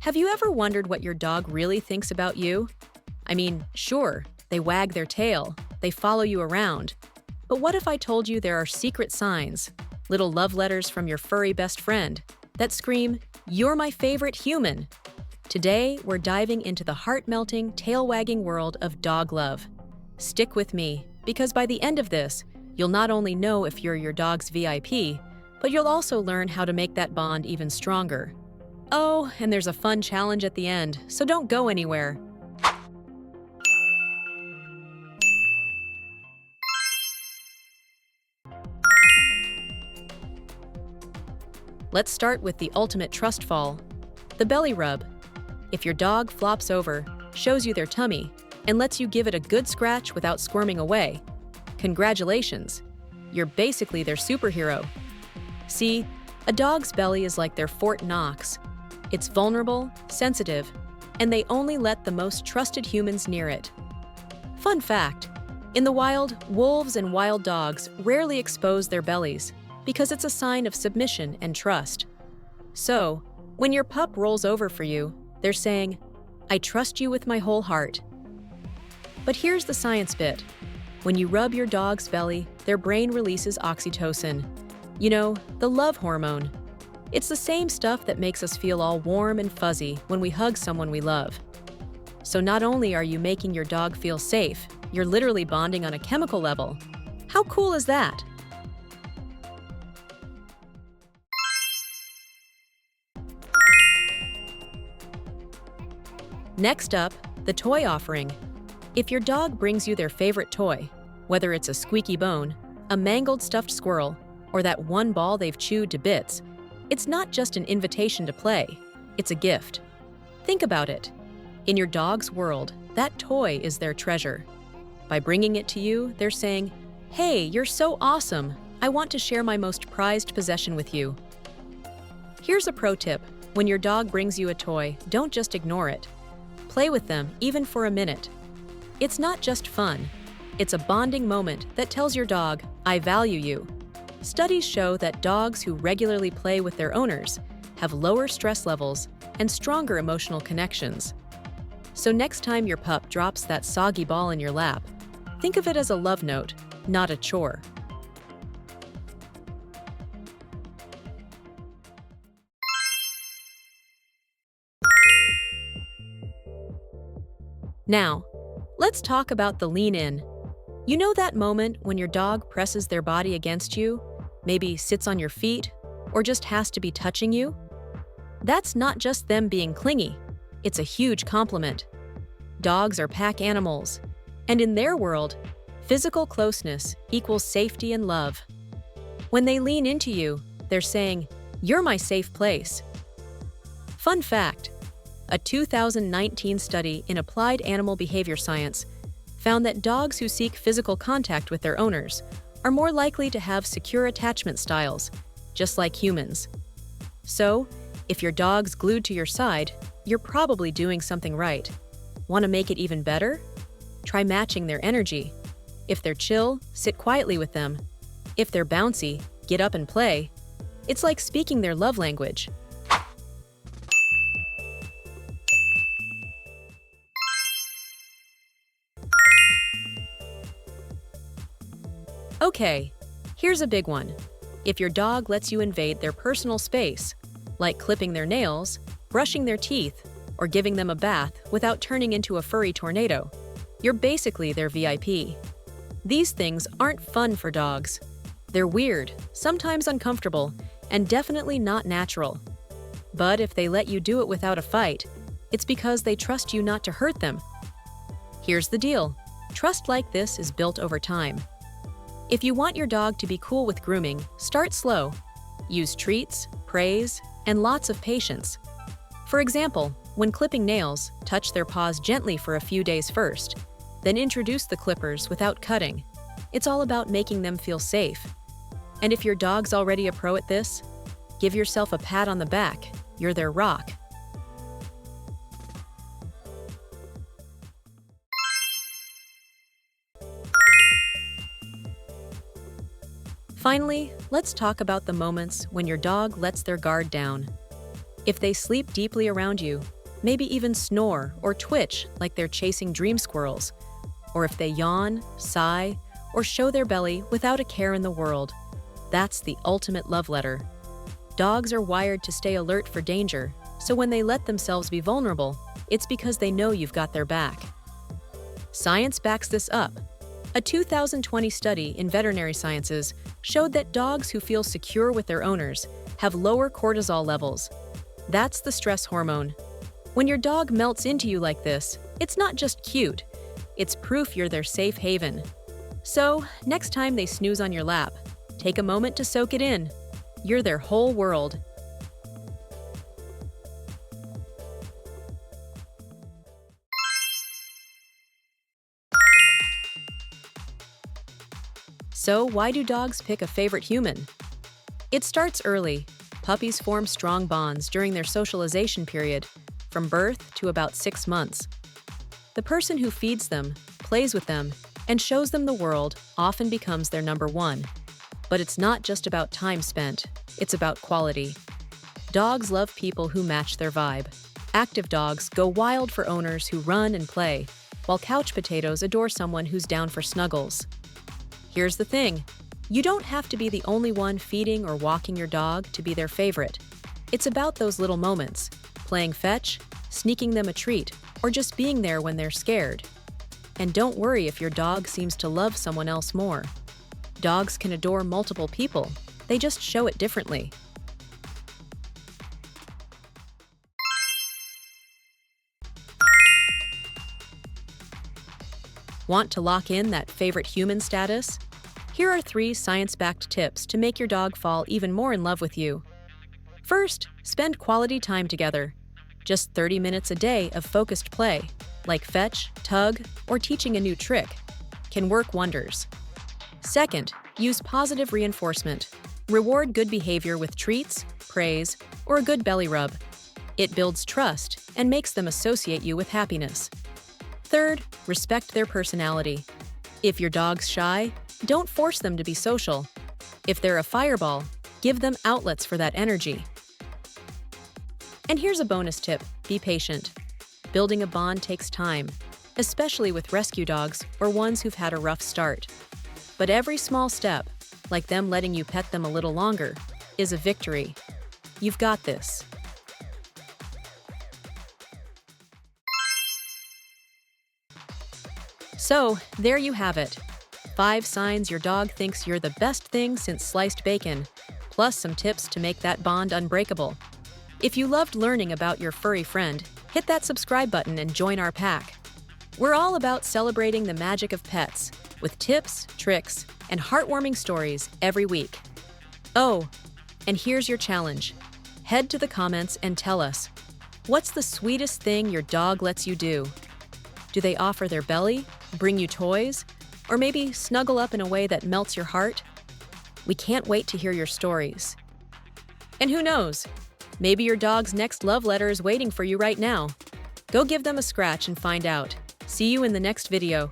Have you ever wondered what your dog really thinks about you? I mean, sure, they wag their tail, they follow you around. But what if I told you there are secret signs, little love letters from your furry best friend, that scream, "You're my favorite human"? Today, we're diving into the heart-melting, tail-wagging world of dog love. Stick with me, because by the end of this, you'll not only know if you're your dog's VIP, but you'll also learn how to make that bond even stronger. Oh, and there's a fun challenge at the end, so don't go anywhere. Let's start with the ultimate trust fall, the belly rub. If your dog flops over, shows you their tummy, and lets you give it a good scratch without squirming away, congratulations, you're basically their superhero. See, a dog's belly is like their Fort Knox. It's vulnerable, sensitive, and they only let the most trusted humans near it. Fun fact, in the wild, wolves and wild dogs rarely expose their bellies because it's a sign of submission and trust. So, when your pup rolls over for you, they're saying, "I trust you with my whole heart." But here's the science bit. When you rub your dog's belly, their brain releases oxytocin. You know, the love hormone. It's the same stuff that makes us feel all warm and fuzzy when we hug someone we love. So not only are you making your dog feel safe, you're literally bonding on a chemical level. How cool is that? Next up, the toy offering. If your dog brings you their favorite toy, whether it's a squeaky bone, a mangled stuffed squirrel, or that one ball they've chewed to bits, it's not just an invitation to play, it's a gift. Think about it. In your dog's world, that toy is their treasure. By bringing it to you, they're saying, "Hey, you're so awesome. I want to share my most prized possession with you." Here's a pro tip. When your dog brings you a toy, don't just ignore it. Play with them, even for a minute. It's not just fun. It's a bonding moment that tells your dog, "I value you." Studies show that dogs who regularly play with their owners have lower stress levels and stronger emotional connections. So next time your pup drops that soggy ball in your lap, think of it as a love note, not a chore. Now, let's talk about the lean in. You know that moment when your dog presses their body against you, maybe sits on your feet, or just has to be touching you? That's not just them being clingy. It's a huge compliment. Dogs are pack animals, and in their world, physical closeness equals safety and love. When they lean into you, they're saying, "You're my safe place." Fun fact, a 2019 study in applied animal behavior science found that dogs who seek physical contact with their owners are more likely to have secure attachment styles, just like humans. So, if your dog's glued to your side, you're probably doing something right. Want to make it even better? Try matching their energy. If they're chill, sit quietly with them. If they're bouncy, get up and play. It's like speaking their love language. Okay, here's a big one. If your dog lets you invade their personal space, like clipping their nails, brushing their teeth, or giving them a bath without turning into a furry tornado, you're basically their VIP. These things aren't fun for dogs. They're weird, sometimes uncomfortable, and definitely not natural. But if they let you do it without a fight, it's because they trust you not to hurt them. Here's the deal. Trust like this is built over time. If you want your dog to be cool with grooming, start slow. Use treats, praise, and lots of patience. For example, when clipping nails, touch their paws gently for a few days first, then introduce the clippers without cutting. It's all about making them feel safe. And if your dog's already a pro at this, give yourself a pat on the back. You're their rock. Finally, let's talk about the moments when your dog lets their guard down. If they sleep deeply around you, maybe even snore or twitch like they're chasing dream squirrels, or if they yawn, sigh, or show their belly without a care in the world, that's the ultimate love letter. Dogs are wired to stay alert for danger, so when they let themselves be vulnerable, it's because they know you've got their back. Science backs this up. A 2020 study in veterinary sciences showed that dogs who feel secure with their owners have lower cortisol levels. That's the stress hormone. When your dog melts into you like this, it's not just cute, it's proof you're their safe haven. So, next time they snooze on your lap, take a moment to soak it in. You're their whole world. So, why do dogs pick a favorite human? It starts early. Puppies form strong bonds during their socialization period, from birth to about 6 months. The person who feeds them, plays with them, and shows them the world often becomes their number one. But it's not just about time spent, it's about quality. Dogs love people who match their vibe. Active dogs go wild for owners who run and play, while couch potatoes adore someone who's down for snuggles. Here's the thing, you don't have to be the only one feeding or walking your dog to be their favorite. It's about those little moments, playing fetch, sneaking them a treat, or just being there when they're scared. And don't worry if your dog seems to love someone else more. Dogs can adore multiple people, they just show it differently. Want to lock in that favorite human status? Here are 3 science-backed tips to make your dog fall even more in love with you. First, spend quality time together. Just 30 minutes a day of focused play, like fetch, tug, or teaching a new trick, can work wonders. Second, use positive reinforcement. Reward good behavior with treats, praise, or a good belly rub. It builds trust and makes them associate you with happiness. Third, respect their personality. If your dog's shy, don't force them to be social. If they're a fireball, give them outlets for that energy. And here's a bonus tip, be patient. Building a bond takes time, especially with rescue dogs or ones who've had a rough start. But every small step, like them letting you pet them a little longer, is a victory. You've got this. So, there you have it. 5 signs your dog thinks you're the best thing since sliced bacon, plus some tips to make that bond unbreakable. If you loved learning about your furry friend, hit that subscribe button and join our pack. We're all about celebrating the magic of pets, with tips, tricks, and heartwarming stories every week. Oh, and here's your challenge. Head to the comments and tell us, what's the sweetest thing your dog lets you do? Do they offer their belly, bring you toys, or maybe snuggle up in a way that melts your heart? We can't wait to hear your stories. And who knows, maybe your dog's next love letter is waiting for you right now. Go give them a scratch and find out. See you in the next video.